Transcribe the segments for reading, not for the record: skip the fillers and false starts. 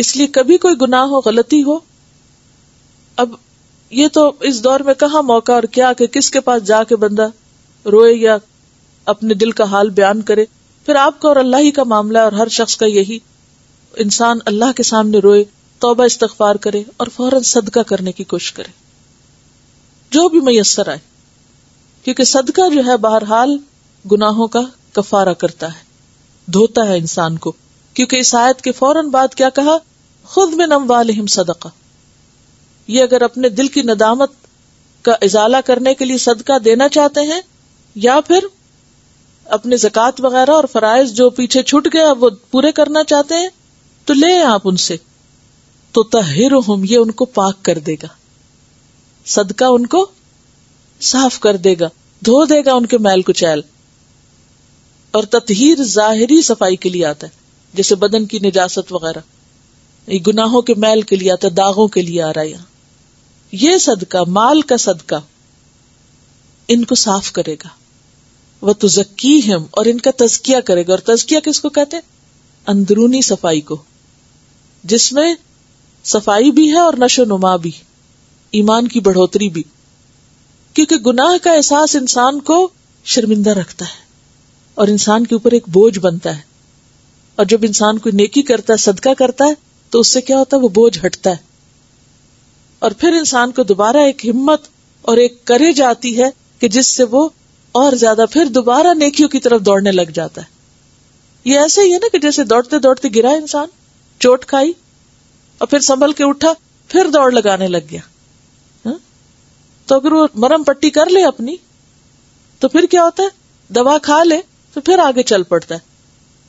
اس لیے کبھی کوئی گناہ ہو، غلطی ہو، اب یہ تو اس دور میں کہاں موقع اور کیا کہ کس کے پاس جا کے بندہ روئے یا اپنے دل کا حال بیان کرے. پھر آپ کا اور اللہ ہی کا معاملہ ہے، اور ہر شخص کا یہی. انسان اللہ کے سامنے روئے، توبہ استغفار کرے اور فوراً صدقہ کرنے کی کوشش کرے جو بھی میسر آئے، کیونکہ صدقہ جو ہے بہرحال گناہوں کا کفارہ کرتا ہے، دھوتا ہے انسان کو. کیونکہ اس آیت کے فوراً بعد کیا کہا؟ خذ من اموالہم صدقہ. یہ اگر اپنے دل کی ندامت کا ازالہ کرنے کے لیے صدقہ دینا چاہتے ہیں یا پھر اپنے زکوٰۃ وغیرہ اور فرائض جو پیچھے چھوٹ گیا وہ پورے کرنا چاہتے ہیں تو لیں آپ ان سے. تو طہرہم، یہ ان کو پاک کر دے گا، صدقہ ان کو صاف کر دے گا، دھو دے گا ان کے میل کچیل. اور تطہیر ظاہری صفائی کے لیے آتا ہے، جیسے بدن کی نجاست وغیرہ، یہ گناہوں کے میل کے لیے آتا ہے، داغوں کے لیے آ رہا ہے یہاں. یہ صدقہ، مال کا صدقہ ان کو صاف کرے گا. وَتُزَكِّيهِمْ، اور ان کا تزکیہ کرے گا. اور تزکیہ کس کو کہتے ہیں؟ اندرونی صفائی کو، جس میں صفائی بھی ہے اور نشو و نما بھی، ایمان کی بڑھوتری بھی. کیونکہ گناہ کا احساس انسان کو شرمندہ رکھتا ہے اور انسان کے اوپر ایک بوجھ بنتا ہے. اور جب انسان کوئی نیکی کرتا ہے، صدقہ کرتا ہے، تو اس سے کیا ہوتا ہے؟ وہ بوجھ ہٹتا ہے، اور پھر انسان کو دوبارہ ایک ہمت اور ایک کریج آتی ہے کہ جس سے وہ اور زیادہ پھر دوبارہ نیکیوں کی طرف دوڑنے لگ جاتا ہے. یہ ایسے ہی ہے نا کہ جیسے دوڑتے دوڑتے گرا انسان، چوٹ کھائی اور پھر سنبھل کے اٹھا، پھر دوڑ لگانے لگ گیا. تو اگر وہ مرم پٹی کر لے اپنی تو پھر کیا ہوتا ہے؟ دوا کھا لے تو پھر آگے چل پڑتا ہے.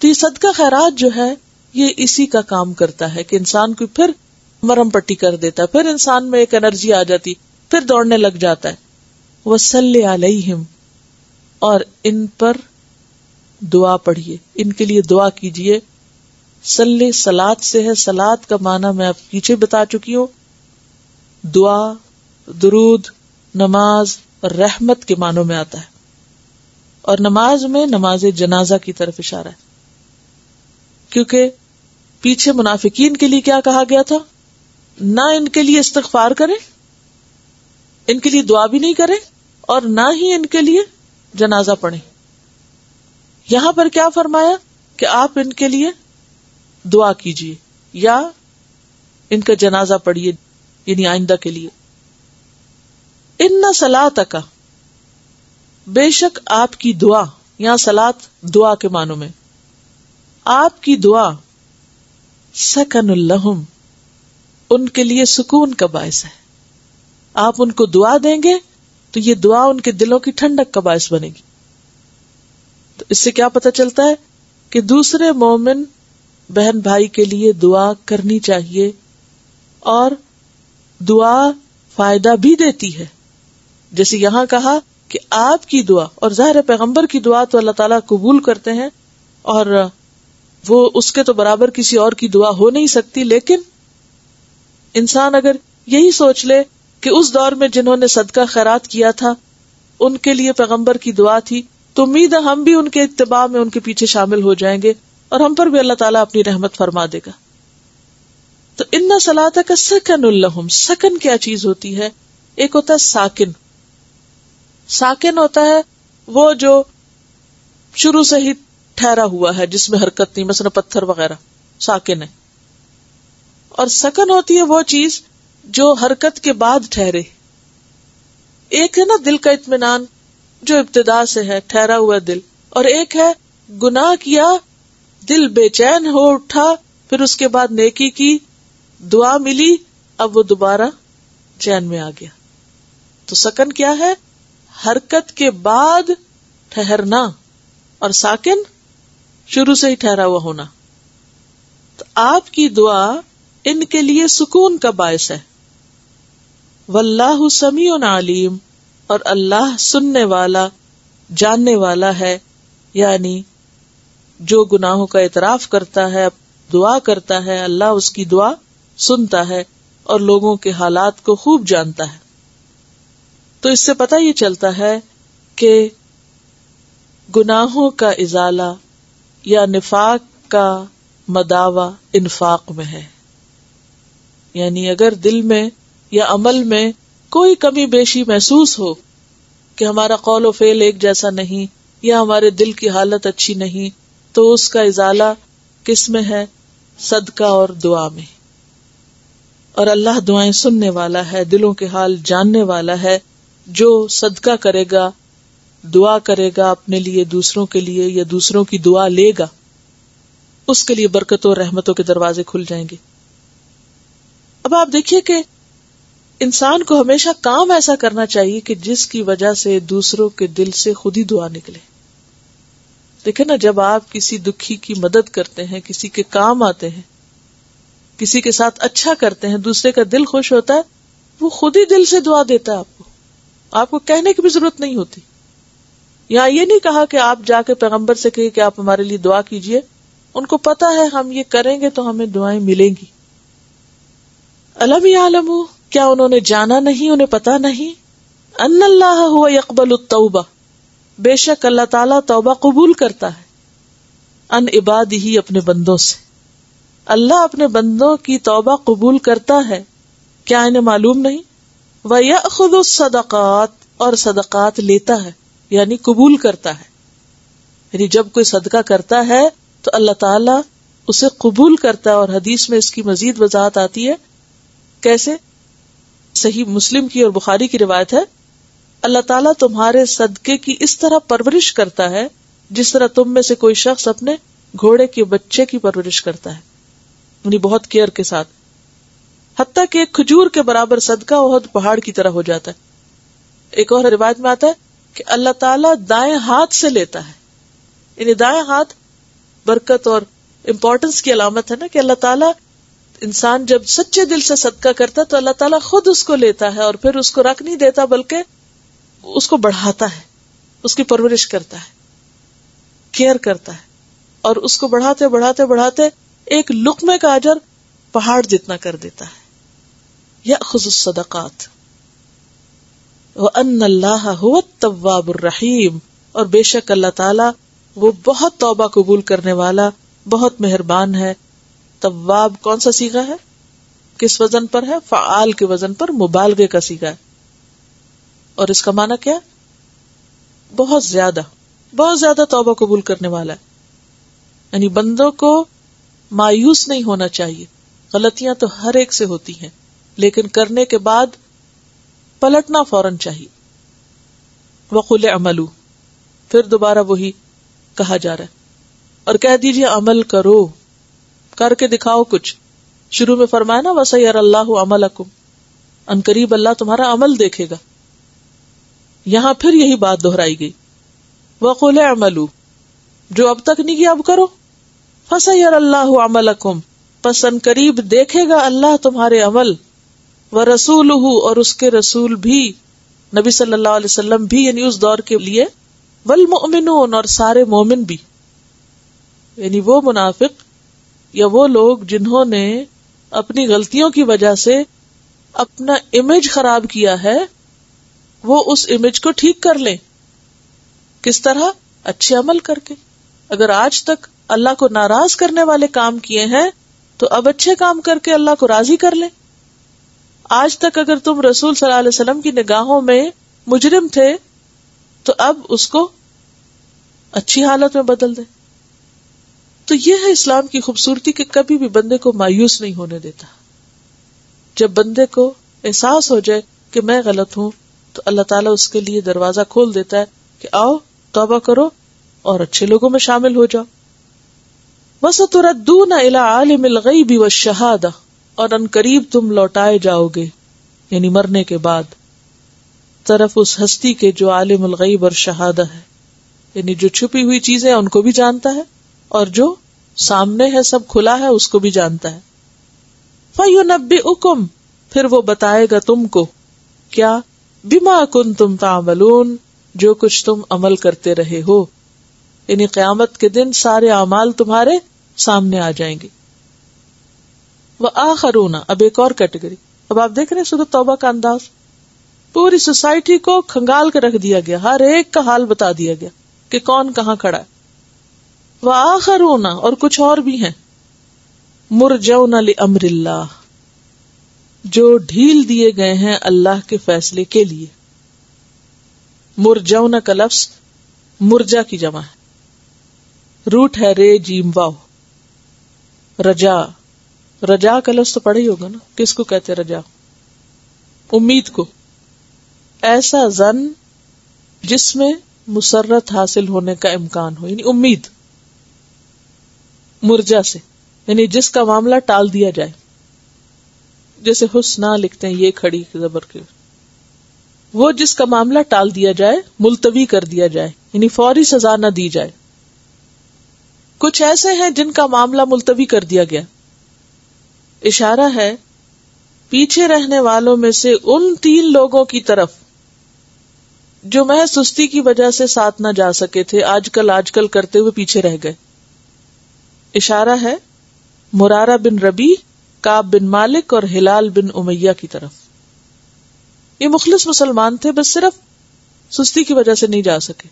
تو یہ صدقہ خیرات جو ہے یہ اسی کا کام کرتا ہے کہ انسان کو پھر مرم پٹی کر دیتا ہے، پھر انسان میں ایک انرجی آ جاتی، پھر دوڑنے لگ جاتا ہے. وَصَلِّ عَلَيْهِمْ، اور ان پر دعا پڑھیے، ان کے لیے دعا کیجیے. صلی صلات سے ہے، صلات کا معنی میں آپ پیچھے بتا چکی ہوں، دعا، درود، نماز اور رحمت کے معنوں میں آتا ہے. اور نماز میں نماز جنازہ کی طرف اشارہ ہے، کیونکہ پیچھے منافقین کے لیے کیا کہا گیا تھا؟ نہ ان کے لیے استغفار کریں، ان کے لیے دعا بھی نہیں کریں، اور نہ ہی ان کے لیے جنازہ پڑھیں. یہاں پر کیا فرمایا کہ آپ ان کے لیے دعا کیجیے یا ان کا جنازہ پڑھیے، یعنی آئندہ کے لیے. ان صلاتک، بے شک آپ کی دعا، یہاں صلات دعا کے معنوں میں، آپ کی دعا سکن لہم، ان کے لیے سکون کا باعث ہے. آپ ان کو دعا دیں گے تو یہ دعا ان کے دلوں کی ٹھنڈک کا باعث بنے گی. تو اس سے کیا پتہ چلتا ہے کہ دوسرے مومن بہن بھائی کے لیے دعا کرنی چاہیے، اور دعا فائدہ بھی دیتی ہے. جیسے یہاں کہا کہ آپ کی دعا، اور ظاہر پیغمبر کی دعا تو اللہ تعالیٰ قبول کرتے ہیں، اور وہ اس کے تو برابر کسی اور کی دعا ہو نہیں سکتی. لیکن انسان اگر یہی سوچ لے کہ اس دور میں جنہوں نے صدقہ خیرات کیا تھا ان کے لیے پیغمبر کی دعا تھی، تو امید ہے ہم بھی ان کے اتباع میں ان کے پیچھے شامل ہو جائیں گے، اور ہم پر بھی اللہ تعالیٰ اپنی رحمت فرما دے گا. تو ان صلاتک سکن لہم، سکن کیا چیز ہوتی ہے؟ ایک ہوتا ہے ساکن. ساکن ہوتا ہے وہ جو شروع سے ہی ٹھہرا ہوا ہے، جس میں حرکت نہیں، مثلا پتھر وغیرہ ساکن ہے. اور سکن ہوتی ہے وہ چیز جو حرکت کے بعد ٹھہرے. ایک ہے نا دل کا اطمینان جو ابتدا سے ہے، ٹھہرا ہوا دل، اور ایک ہے گناہ کیا، دل بے چین ہو اٹھا، پھر اس کے بعد نیکی کی، دعا ملی، اب وہ دوبارہ چین میں آ گیا. تو سکن کیا ہے؟ حرکت کے بعد ٹھہرنا، اور ساکن شروع سے ہی ٹھہرا ہوا ہونا. تو آپ کی دعا ان کے لیے سکون کا باعث ہے. واللہ سمیع علیم، اور اللہ سننے والا، جاننے والا ہے. یعنی جو گناہوں کا اعتراف کرتا ہے، دعا کرتا ہے، اللہ اس کی دعا سنتا ہے اور لوگوں کے حالات کو خوب جانتا ہے. تو اس سے پتہ یہ چلتا ہے کہ گناہوں کا ازالہ یا نفاق کا مداوع انفاق میں ہے. یعنی اگر دل میں یا عمل میں کوئی کمی بیشی محسوس ہو کہ ہمارا قول و فعل ایک جیسا نہیں یا ہمارے دل کی حالت اچھی نہیں، تو اس کا ازالہ کس میں ہے؟ صدقہ اور دعا میں. اور اللہ دعائیں سننے والا ہے، دلوں کے حال جاننے والا ہے. جو صدقہ کرے گا، دعا کرے گا اپنے لیے، دوسروں کے لیے، یا دوسروں کی دعا لے گا، اس کے لیے برکتوں اور رحمتوں کے دروازے کھل جائیں گے. اب آپ دیکھیے کہ انسان کو ہمیشہ کام ایسا کرنا چاہیے کہ جس کی وجہ سے دوسروں کے دل سے خود ہی دعا نکلے. دیکھیں نا، جب آپ کسی دکھی کی مدد کرتے ہیں، کسی کے کام آتے ہیں، کسی کے ساتھ اچھا کرتے ہیں، دوسرے کا دل خوش ہوتا ہے، وہ خود ہی دل سے دعا دیتا ہے. آپ کو کہنے کی بھی ضرورت نہیں ہوتی. یہاں یہ نہیں کہا کہ آپ جا کے پیغمبر سے کہیے کہ آپ ہمارے لیے دعا کیجئے. ان کو پتا ہے ہم یہ کریں گے تو ہمیں دعائیں ملیں گی. الم یعلموا، کیا انہوں نے جانا نہیں، انہیں پتا نہیں، ان اللہ هو یقبل التوبہ، بے شک اللہ تعالیٰ توبہ قبول کرتا ہے، ان عبادہ، اپنے بندوں سے. اللہ اپنے بندوں کی توبہ قبول کرتا ہے. کیا انہیں معلوم نہیں؟ وَيَأْخُذُ الصَّدَقَاتِ، اور صدقات لیتا ہے، یعنی قبول کرتا ہے. یعنی جب کوئی صدقہ کرتا ہے تو اللہ تعالیٰ اسے قبول کرتا ہے. اور حدیث میں اس کی مزید وضاحت آتی ہے. کیسے؟ صحیح مسلم کی اور بخاری کی روایت ہے، اللہ تعالیٰ تمہارے صدقے کی اس طرح پرورش کرتا ہے جس طرح تم میں سے کوئی شخص اپنے گھوڑے کے بچے کی پرورش کرتا ہے، یعنی بہت کیئر کے ساتھ، حتیٰ کہ ایک کھجور کے برابر صدقہ احد پہاڑ کی طرح ہو جاتا ہے. ایک اور روایت میں آتا ہے کہ اللہ تعالیٰ دائیں ہاتھ سے لیتا ہے. یعنی دائیں ہاتھ برکت اور امپورٹنس کی علامت ہے نا، کہ اللہ تعالیٰ انسان جب سچے دل سے صدقہ کرتا ہے تو اللہ تعالیٰ خود اس کو لیتا ہے اور پھر اس کو رکھ نہیں دیتا بلکہ اس کو بڑھاتا ہے، اس کی پرورش کرتا ہے، کیئر کرتا ہے، اور اس کو بڑھاتے بڑھاتے بڑھاتے ایک لقمے کا اجر پہاڑ جتنا کر دیتا ہے. یأخذ الصدقات وَأَنَّ اللَّهَ هُوَ التَّوَّابُ الرَّحِيمُ، اور بے شک اللہ تعالیٰ وہ بہت توبہ قبول کرنے والا، بہت مہربان ہے. تواب کون سا صیغہ ہے؟ کس وزن پر ہے؟ فعال کے وزن پر، مبالغے کا صیغہ ہے. اور اس کا معنی کیا؟ بہت زیادہ توبہ قبول کرنے والا ہے. یعنی بندوں کو مایوس نہیں ہونا چاہیے. غلطیاں تو ہر ایک سے ہوتی ہیں، لیکن کرنے کے بعد پلٹنا فوراً چاہیے. وَقُلِ اعْمَلُوا، پھر دوبارہ وہی کہا جا رہا ہے، اور کہہ دیجیے عمل کرو، کر کے دکھاؤ کچھ. شروع میں فرمایا نا وَسَيَرَ اللَّهُ عَمَلَكُمْ، ان قریب اللہ تمہارا عمل دیکھے گا. یہاں پھر یہی بات دہرائی گئی، وَقُلِ اعْمَلُوا، جو اب تک نہیں کیا اب کرو. فَسَيَرَ اللَّهُ عَمَلَكُمْ، پس ان قریب دیکھے گا اللہ تمہارے عمل. وَرَسُولُهُ، اور اس کے رسول بھی، نبی صلی اللہ علیہ وسلم بھی، یعنی اس دور کے لیے. وَالْمُؤْمِنُونَ، اور سارے مومن بھی. یعنی وہ منافق یا وہ لوگ جنہوں نے اپنی غلطیوں کی وجہ سے اپنا امیج خراب کیا ہے، وہ اس امیج کو ٹھیک کر لیں. کس طرح؟ اچھے عمل کر کے. اگر آج تک اللہ کو ناراض کرنے والے کام کیے ہیں تو اب اچھے کام کر کے اللہ کو راضی کر لیں. آج تک اگر تم رسول صلی اللہ علیہ وسلم کی نگاہوں میں مجرم تھے تو اب اس کو اچھی حالت میں بدل دیں. تو یہ ہے اسلام کی خوبصورتی کہ کبھی بھی بندے کو مایوس نہیں ہونے دیتا. جب بندے کو احساس ہو جائے کہ میں غلط ہوں تو اللہ تعالیٰ اس کے لیے دروازہ کھول دیتا ہے کہ آؤ توبہ کرو اور اچھے لوگوں میں شامل ہو جاؤ. وَسَتُرَدُّونَ إِلَىٰ عَالِمِ الْغَيْبِ وَالشَّهَادَةِ، اور ان قریب تم لوٹائے جاؤ گے، یعنی مرنے کے بعد، طرف اس ہستی کے جو عالم الغیب اور شہادہ ہے، یعنی جو چھپی ہوئی چیزیں ان کو بھی جانتا ہے اور جو سامنے ہے سب کھلا ہے اس کو بھی جانتا ہے. فَيُنَبِّئُكُمْ، پھر وہ بتائے گا تم کو، کیا؟ بِمَا كُنْتُمْ تَعْمَلُونَ، جو کچھ تم عمل کرتے رہے ہو. یعنی قیامت کے دن سارے اعمال تمہارے سامنے آ جائیں گے. وَآخَرُونَ، اب ایک اور کیٹیگری. اب آپ دیکھ رہے ہیں سورۃ توبہ کا انداز، پوری سوسائٹی کو کھنگال کے رکھ دیا گیا، ہر ایک کا حال بتا دیا گیا کہ کون کہاں کھڑا ہے. وَآخَرُونَ، اور کچھ اور بھی ہیں، مُرْجَوْنَ لِأَمْرِ اللَّهِ، جو ڈھیل دیے گئے ہیں اللہ کے فیصلے کے لیے. مرجون کا لفظ مرجا کی جمع ہے، روٹ ہے رے جیم واو. رجا، رجا کا لفظ تو پڑھا ہی ہوگا نا، کس کو کہتے رجا؟ امید کو. ایسا ظن جس میں مسرت حاصل ہونے کا امکان ہو، یعنی امید. مرجا سے یعنی جس کا معاملہ ٹال دیا جائے، جیسے حسنہ لکھتے ہیں یہ کھڑی زبر کے، وہ جس کا معاملہ ٹال دیا جائے، ملتوی کر دیا جائے، یعنی فوری سزا نہ دی جائے. کچھ ایسے ہیں جن کا معاملہ ملتوی کر دیا گیا. اشارہ ہے پیچھے رہنے والوں میں سے ان 3 لوگوں کی طرف جو محض سستی کی وجہ سے ساتھ نہ جا سکے تھے، آج کل کرتے ہوئے پیچھے رہ گئے. اشارہ ہے مرارہ بن ربی، کعب بن مالک اور ہلال بن امیہ کی طرف. یہ مخلص مسلمان تھے، بس صرف سستی کی وجہ سے نہیں جا سکے.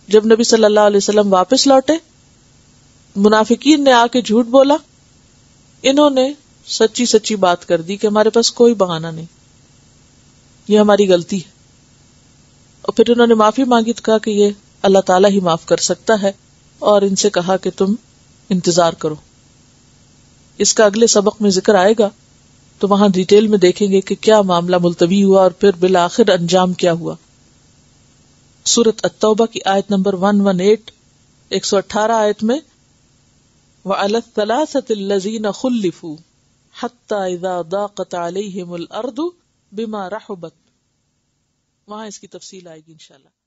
جب نبی صلی اللہ علیہ وسلم واپس لوٹے، منافقین نے آ کے جھوٹ بولا، انہوں نے سچی بات کر دی کہ ہمارے پاس کوئی بہانہ نہیں، یہ ہماری غلطی ہے. اور پھر انہوں نے معافی مانگی تو کہا کہ یہ اللہ تعالیٰ ہی معاف کر سکتا ہے، اور ان سے کہا کہ تم انتظار کرو. اس کا اگلے سبق میں ذکر آئے گا، تو وہاں ڈیٹیل میں دیکھیں گے کہ کیا معاملہ ملتوی ہوا اور پھر بالآخر انجام کیا ہوا. سورۃ التوبہ کی آیت نمبر 118، 118 آیت میں وَعَلَى الثَّلَاثَةِ الَّذِينَ خُلِّفُوا حَتَّى إِذَا ضَاقَتْ عَلَيْهِمُ الْأَرْضُ بِمَا رَحُبَتْ، وہاں اس کی تفصیل آئے گی انشاءاللہ.